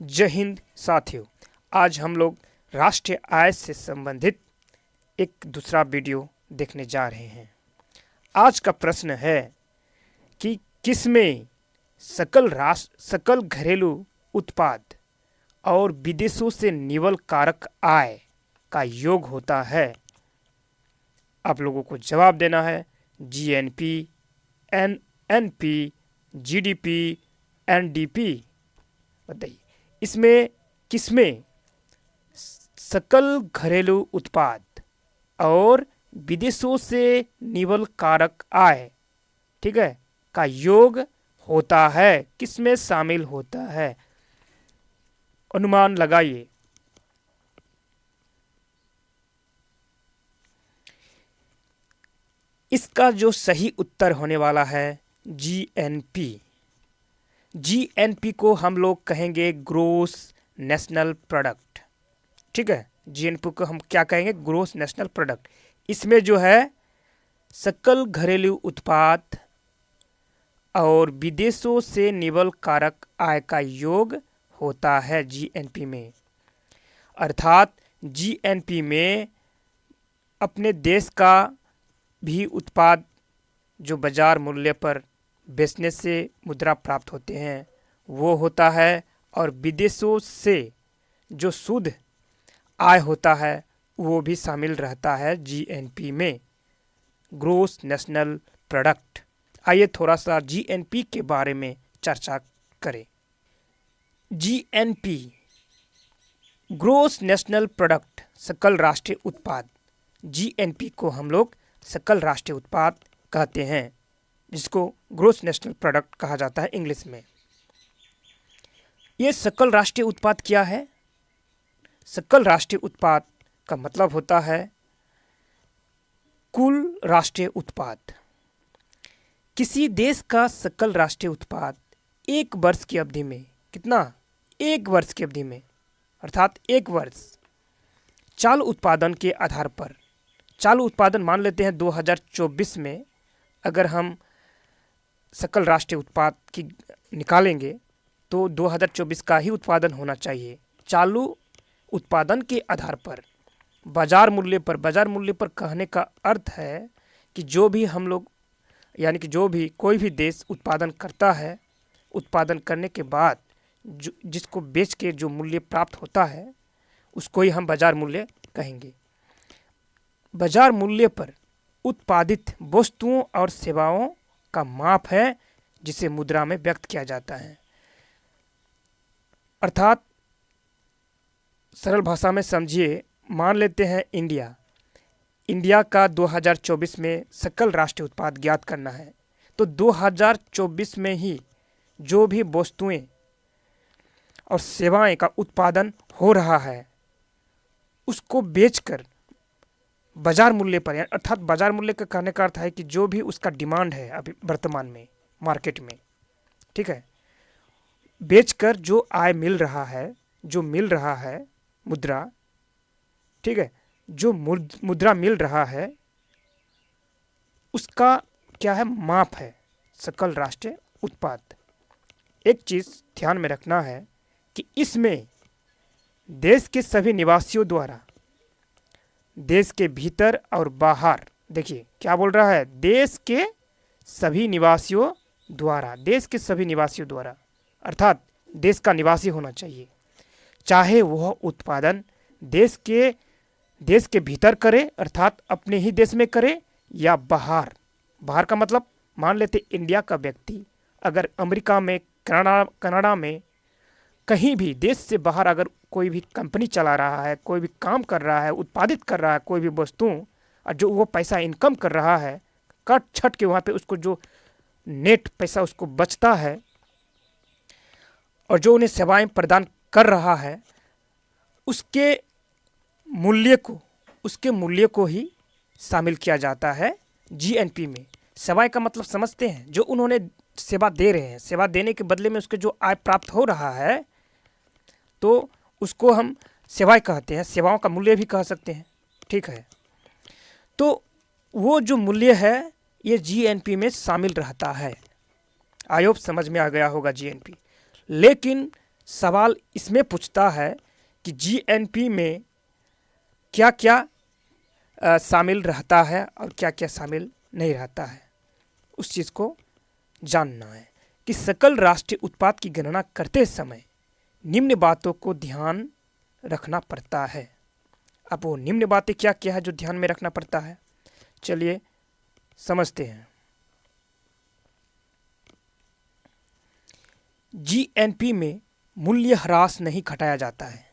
जय हिंद साथियों। आज हम लोग राष्ट्रीय आय से संबंधित एक दूसरा वीडियो देखने जा रहे हैं। आज का प्रश्न है कि किसमें सकल घरेलू उत्पाद और विदेशों से निवल कारक आय का योग होता है। आप लोगों को जवाब देना है जीएनपी, एनपी, जीडीपी, एनडीपी। बताइए इसमें किसमें सकल घरेलू उत्पाद और विदेशों से निवल कारक आय, ठीक है, का योग होता है, किसमें शामिल होता है? अनुमान लगाइए। इसका जो सही उत्तर होने वाला है जीएनपी। जीएनपी को हम लोग कहेंगे ग्रोस नेशनल प्रोडक्ट। ठीक है, जीएनपी को हम क्या कहेंगे? Gross national product. इसमें जो है सकल घरेलू उत्पाद और विदेशों से निवल कारक आय का योग होता है जीएनपी में। अर्थात जीएनपी में अपने देश का भी उत्पाद जो बाजार मूल्य पर बेचने से मुद्रा प्राप्त होते हैं वो होता है, और विदेशों से जो शुद्ध आय होता है वो भी शामिल रहता है जीएनपी में, ग्रोस नेशनल प्रोडक्ट। आइए थोड़ा सा जीएनपी के बारे में चर्चा करें। जीएनपी ग्रोस नेशनल प्रोडक्ट, सकल राष्ट्रीय उत्पाद। जीएनपी को हम लोग सकल राष्ट्रीय उत्पाद कहते हैं, जिसको ग्रोस नेशनल प्रोडक्ट कहा जाता है इंग्लिश में। ये सकल राष्ट्रीय उत्पाद क्या है? सकल राष्ट्रीय उत्पाद का मतलब होता है कुल राष्ट्रीय उत्पाद। किसी देश का सकल राष्ट्रीय उत्पाद एक वर्ष की अवधि में, कितना? एक वर्ष की अवधि में, अर्थात एक वर्ष चालू उत्पादन के आधार पर, चालू उत्पादन मान लेते हैं 2024 में अगर हम सकल राष्ट्रीय उत्पाद की निकालेंगे तो 2024 का ही उत्पादन होना चाहिए। चालू उत्पादन के आधार पर बाजार मूल्य पर, बाजार मूल्य पर कहने का अर्थ है कि जो भी हम लोग, यानी कि जो भी कोई भी देश उत्पादन करता है, उत्पादन करने के बाद जिसको बेच के जो मूल्य प्राप्त होता है उसको ही हम बाजार मूल्य कहेंगे। बाजार मूल्य पर उत्पादित वस्तुओं और सेवाओं का माप है जिसे मुद्रा में व्यक्त किया जाता है। अर्थात सरल भाषा में समझिए, मान लेते हैं इंडिया का 2024 में सकल राष्ट्रीय उत्पाद ज्ञात करना है, तो 2024 में ही जो भी वस्तुएं और सेवाएं का उत्पादन हो रहा है उसको बेचकर बाजार मूल्य पर, अर्थात बाजार मूल्य का कहने का अर्थ है कि जो भी उसका डिमांड है अभी वर्तमान में मार्केट में, ठीक है, बेचकर जो आय मिल रहा है, जो मिल रहा है मुद्रा, ठीक है, जो मुद्रा मिल रहा है उसका क्या है? माप है सकल राष्ट्रीय उत्पाद। एक चीज ध्यान में रखना है कि इसमें देश के सभी निवासियों द्वारा, देश के भीतर और बाहर, देखिए क्या बोल रहा है, देश के सभी निवासियों द्वारा, देश के सभी निवासियों द्वारा, अर्थात देश का निवासी होना चाहिए, चाहे वह उत्पादन देश के भीतर करे, अर्थात अपने ही देश में करे, या बाहर का मतलब मान लेते इंडिया का व्यक्ति अगर अमेरिका में, कनाडा में, कहीं भी देश से बाहर अगर कोई भी कंपनी चला रहा है, कोई भी काम कर रहा है, उत्पादित कर रहा है कोई भी वस्तु, और जो वो पैसा इनकम कर रहा है, कट छट के वहाँ पे उसको जो नेट पैसा उसको बचता है, और जो उन्हें सेवाएं प्रदान कर रहा है उसके मूल्य को ही शामिल किया जाता है जीएनपी में। सेवाएं का मतलब समझते हैं, जो उन्होंने सेवा दे रहे हैं, सेवा देने के बदले में उसके जो आय प्राप्त हो रहा है तो उसको हम सेवाएं कहते हैं, सेवाओं का मूल्य भी कह सकते हैं, ठीक है। तो वो जो मूल्य है ये जीएनपी में शामिल रहता है। आई होप समझ में आ गया होगा जीएनपी। लेकिन सवाल इसमें पूछता है कि जीएनपी में क्या क्या शामिल रहता है और क्या क्या शामिल नहीं रहता है। उस चीज़ को जानना है कि सकल राष्ट्रीय उत्पाद की गणना करते समय निम्न बातों को ध्यान रखना पड़ता है। अब वो निम्न बातें क्या क्या है जो ध्यान में रखना पड़ता है, चलिए समझते हैं। जीएनपी में मूल्य ह्रास नहीं घटाया जाता है।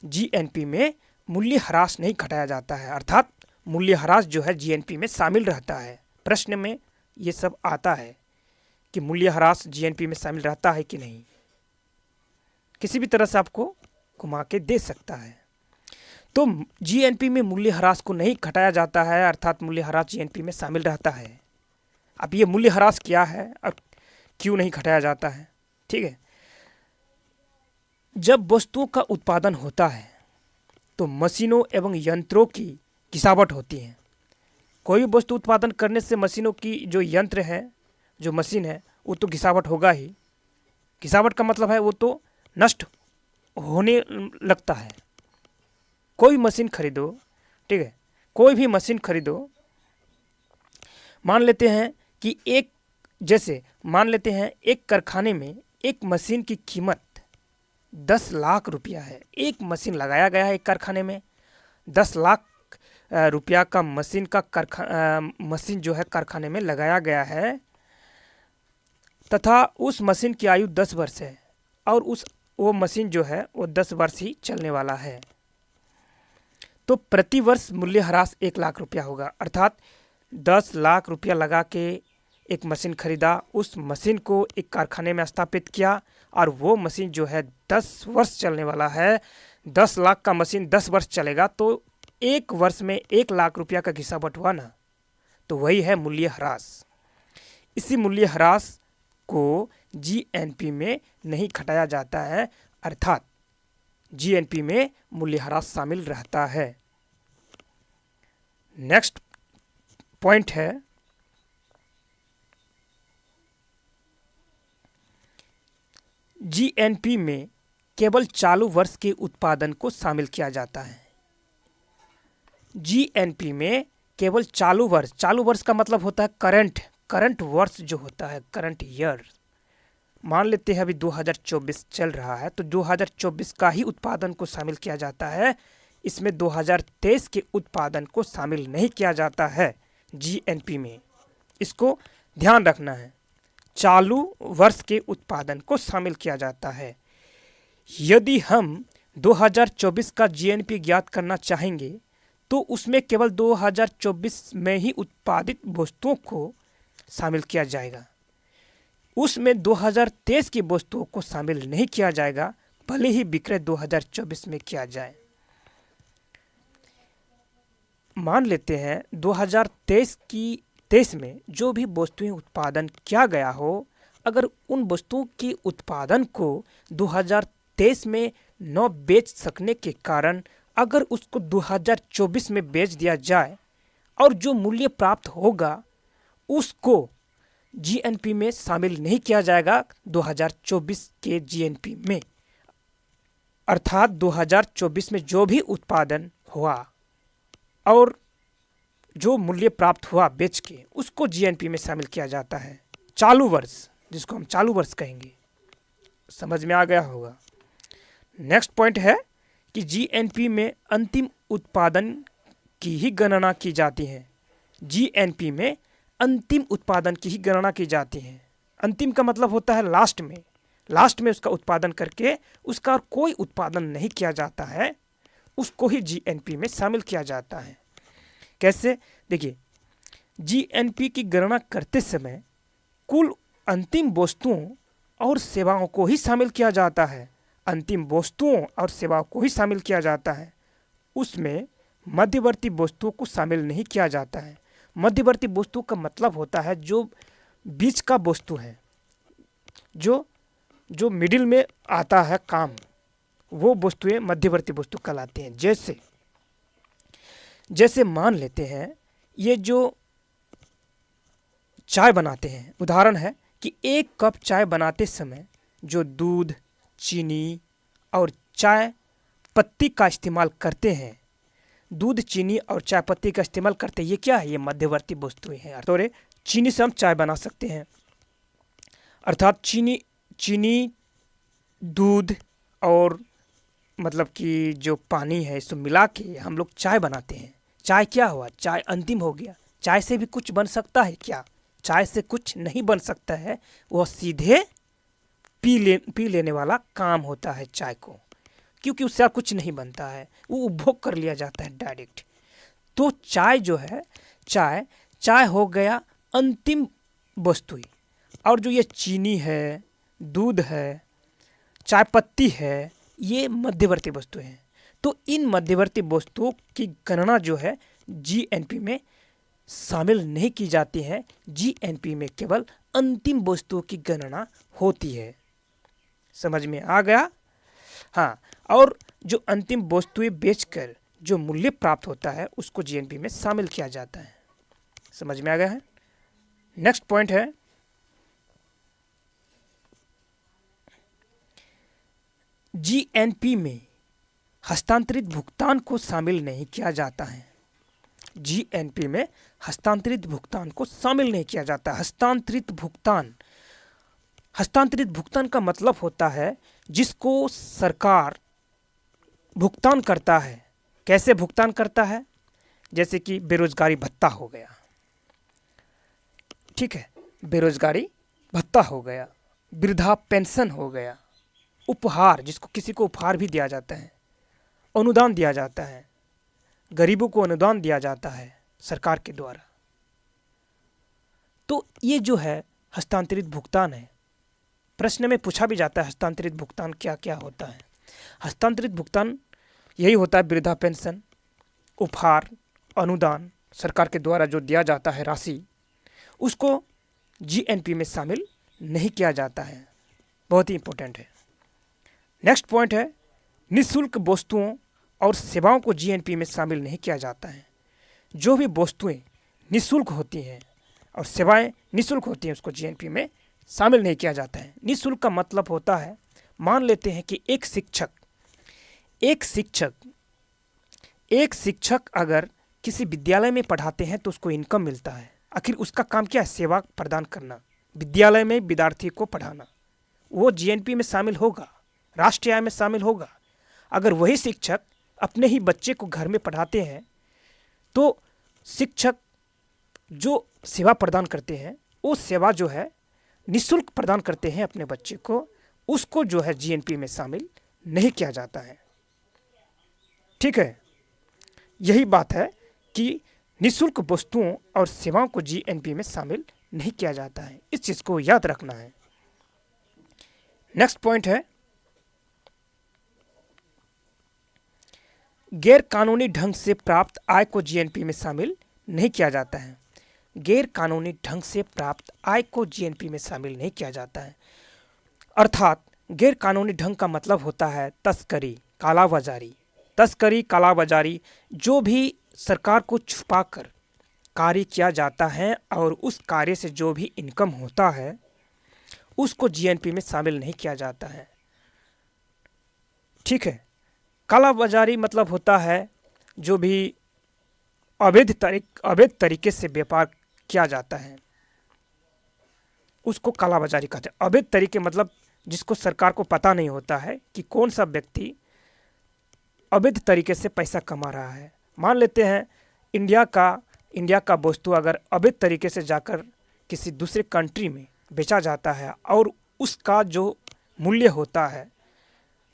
जीएनपी में मूल्य ह्रास नहीं घटाया जाता है, अर्थात मूल्य ह्रास जो है जीएनपी में शामिल रहता है। प्रश्न में ये सब आता है कि मूल्य ह्रास जीएनपी में शामिल रहता है कि नहीं, किसी भी तरह से आपको घुमा के दे सकता है। तो जीएनपी में मूल्य ह्रास को नहीं घटाया जाता है, अर्थात मूल्य ह्रास जीएनपी में शामिल रहता है। अब ये मूल्य ह्रास क्या है और क्यों नहीं घटाया जाता है, ठीक है। जब वस्तुओं का उत्पादन होता है तो मशीनों एवं यंत्रों की गिरावट होती है। कोई भी वस्तु उत्पादन करने से मशीनों की जो यंत्र है, जो मशीन है, वो तो गिरावट होगा ही। गिरावट का मतलब है वो तो नष्ट होने लगता है। कोई मशीन खरीदो, ठीक है, कोई भी मशीन खरीदो, मान लेते हैं कि मान लेते हैं एक कारखाने में एक मशीन की कीमत 10 लाख रुपया है। एक मशीन लगाया गया है एक कारखाने में, 10 लाख रुपया का मशीन जो है कारखाने में लगाया गया है, तथा उस मशीन की आयु 10 वर्ष है और वो मशीन जो है वो 10 वर्ष ही चलने वाला है। तो प्रति वर्ष मूल्य ह्रास 1 लाख रुपया होगा, अर्थात 10 लाख रुपया लगा के एक मशीन खरीदा, उस मशीन को एक कारखाने में स्थापित किया और वो मशीन जो है 10 वर्ष चलने वाला है। 10 लाख का मशीन 10 वर्ष चलेगा तो एक वर्ष में 1 लाख रुपया का गिरावट हुआ ना, तो वही है मूल्य ह्रास। इसी मूल्य ह्रास को जीएनपी में नहीं घटाया जाता है, अर्थात जीएनपी में मूल्य ह्रास शामिल रहता है। नेक्स्ट पॉइंट है जीएनपी में केवल चालू वर्ष के उत्पादन को शामिल किया जाता है। जीएनपी में केवल चालू वर्ष का मतलब होता है करंट वर्ष जो होता है, करंट ईयर। मान लेते हैं अभी 2024 चल रहा है तो 2024 का ही उत्पादन को शामिल किया जाता है। इसमें 2023 के उत्पादन को शामिल नहीं किया जाता है जीएनपी में। इसको ध्यान रखना है, चालू वर्ष के उत्पादन को शामिल किया जाता है। यदि हम 2024 का जीएनपी ज्ञात करना चाहेंगे तो उसमें केवल 2024 में ही उत्पादित वस्तुओं को शामिल किया जाएगा, उसमें 2023 की वस्तुओं को शामिल नहीं किया जाएगा, भले ही विक्रय 2024 में किया जाए। मान लेते हैं 2023 में जो भी वस्तुएं उत्पादन किया गया हो, अगर उन वस्तुओं के उत्पादन को 2023 में न बेच सकने के कारण अगर उसको 2024 में बेच दिया जाए और जो मूल्य प्राप्त होगा उसको जीएनपी में शामिल नहीं किया जाएगा 2024 के जीएनपी में। अर्थात 2024 में जो भी उत्पादन हुआ और जो मूल्य प्राप्त हुआ बेच के, उसको जीएनपी में शामिल किया जाता है। चालू वर्ष, जिसको हम चालू वर्ष कहेंगे। समझ में आ गया होगा। नेक्स्ट पॉइंट है कि जीएनपी में अंतिम उत्पादन की ही गणना की जाती है। जीएनपी में अंतिम उत्पादन की ही गणना की जाती है। अंतिम का मतलब होता है लास्ट में उसका उत्पादन करके उसका और कोई उत्पादन नहीं किया जाता है, उसको ही जीएनपी में शामिल किया जाता है। कैसे? देखिए, जीएनपी की गणना करते समय कुल अंतिम वस्तुओं और सेवाओं को ही शामिल किया जाता है। अंतिम वस्तुओं और सेवाओं को ही शामिल किया जाता है, उसमें मध्यवर्ती वस्तुओं को शामिल नहीं किया जाता है। मध्यवर्ती वस्तु का मतलब होता है जो बीच का वस्तु है, जो मिडिल में आता है काम, वो वस्तुएं मध्यवर्ती वस्तु कहलाती हैं। जैसे मान लेते हैं ये जो चाय बनाते हैं, उदाहरण है कि एक कप चाय बनाते समय जो दूध, चीनी और चाय पत्ती का इस्तेमाल करते हैं। दूध, चीनी और चाय पत्ती का इस्तेमाल करते हैं। ये क्या है? ये मध्यवर्ती वस्तुएं हैं। तो चीनी से हम चाय बना सकते हैं, अर्थात चीनी दूध और मतलब कि जो पानी है इसको मिला के हम लोग चाय बनाते हैं। चाय क्या हुआ? चाय अंतिम हो गया। चाय से भी कुछ बन सकता है क्या? चाय से कुछ नहीं बन सकता है, वह सीधे पी लेने वाला काम होता है चाय को, क्योंकि उससे कुछ नहीं बनता है, वो उपभोग कर लिया जाता है डायरेक्ट। तो चाय जो है, चाय हो गया अंतिम वस्तु। और जो ये चीनी है, दूध है, चाय पत्ती है, ये मध्यवर्ती वस्तु हैं। तो इन मध्यवर्ती वस्तुओं की गणना जो है जीएनपी में शामिल नहीं की जाती है। जीएनपी में केवल अंतिम वस्तुओं की गणना होती है। समझ में आ गया? हाँ, और जो अंतिम वस्तुएं बेचकर जो मूल्य प्राप्त होता है उसको जीएनपी में शामिल किया जाता है। समझ में आ गया है? नेक्स्ट पॉइंट है जीएनपी में हस्तांतरित भुगतान को शामिल नहीं किया जाता है। जीएनपी में हस्तांतरित भुगतान को शामिल नहीं किया जाता। हस्तांतरित भुगतान का मतलब होता है जिसको सरकार भुगतान करता है। कैसे भुगतान करता है? जैसे कि बेरोजगारी भत्ता हो गया, ठीक है, बेरोजगारी भत्ता हो गया, वृद्धा पेंशन हो गया, उपहार, जिसको किसी को उपहार भी दिया जाता है, अनुदान दिया जाता है, गरीबों को अनुदान दिया जाता है सरकार के द्वारा। तो ये जो है हस्तांतरित भुगतान है। प्रश्न में पूछा भी जाता है हस्तांतरित भुगतान क्या क्या होता है। हस्तांतरित भुगतान यही होता है, वृद्धा पेंशन, उपहार, अनुदान, सरकार के द्वारा जो दिया जाता है राशि, उसको जीएनपी में शामिल नहीं किया जाता है। बहुत ही इंपॉर्टेंट है। नेक्स्ट पॉइंट है निःशुल्क वस्तुओं और सेवाओं को जीएनपी में शामिल नहीं किया जाता है। जो भी वस्तुएं निःशुल्क होती हैं और सेवाएं निःशुल्क होती हैं उसको जीएनपी में शामिल नहीं किया जाता है। निःशुल्क का मतलब होता है, मान लेते हैं कि एक शिक्षक अगर किसी विद्यालय में पढ़ाते हैं तो उसको इनकम मिलता है। आखिर उसका काम क्या है? सेवा प्रदान करना, विद्यालय में विद्यार्थी को पढ़ाना। वो जीएनपी में शामिल होगा, राष्ट्रीय आय में शामिल होगा। अगर वही शिक्षक अपने ही बच्चे को घर में पढ़ाते हैं तो शिक्षक जो सेवा प्रदान करते हैं, वो सेवा जो है निःशुल्क प्रदान करते हैं अपने बच्चे को, उसको जो है जीएनपी में शामिल नहीं किया जाता है। ठीक है, यही बात है कि निःशुल्क वस्तुओं और सेवाओं को जीएनपी में शामिल नहीं किया जाता है। इस चीज को याद रखना है। नेक्स्ट पॉइंट है गैर कानूनी ढंग से प्राप्त आय को जीएनपी में शामिल नहीं किया जाता है। गैर कानूनी ढंग से प्राप्त आय को जीएनपी में शामिल नहीं किया जाता है। अर्थात गैर कानूनी ढंग का मतलब होता है तस्करी, कालाबाजारी, जो भी सरकार को छुपाकर कार्य किया जाता है और उस कार्य से जो भी इनकम होता है उसको जीएनपी में शामिल नहीं किया जाता है। ठीक है, कालाबाजारी मतलब होता है जो भी अवैध तरीके से व्यापार किया जाता है उसको कालाबाजारी कहते हैं। अवैध तरीके मतलब जिसको सरकार को पता नहीं होता है कि कौन सा व्यक्ति अवैध तरीके से पैसा कमा रहा है। मान लेते हैं इंडिया का वस्तु अगर अवैध तरीके से जाकर किसी दूसरे कंट्री में बेचा जाता है और उसका जो मूल्य होता है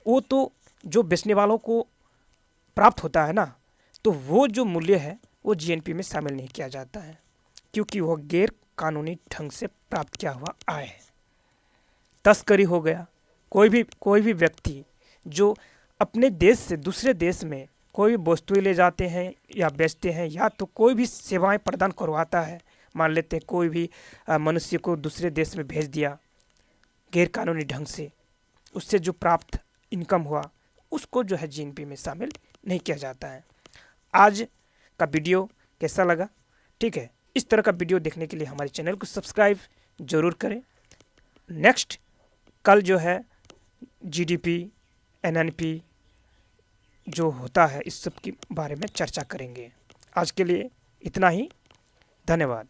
वो तो जो बेचने वालों को प्राप्त होता है ना, तो वो जो मूल्य है वो जीएनपी में शामिल नहीं किया जाता है, क्योंकि वह गैर कानूनी ढंग से प्राप्त किया हुआ आय है। तस्करी हो गया, कोई भी व्यक्ति जो अपने देश से दूसरे देश में कोई भी वस्तुएं ले जाते हैं या बेचते हैं या तो कोई भी सेवाएं प्रदान करवाता है। मान लेते हैं कोई भी मनुष्य को दूसरे देश में भेज दिया गैर कानूनी ढंग से, उससे जो प्राप्त इनकम हुआ उसको जो है जीएनपी में शामिल नहीं किया जाता है। आज का वीडियो कैसा लगा? ठीक है, इस तरह का वीडियो देखने के लिए हमारे चैनल को सब्सक्राइब जरूर करें। नेक्स्ट कल जो है जीडीपी, एनएनपी जो होता है, इस सब के बारे में चर्चा करेंगे। आज के लिए इतना ही। धन्यवाद।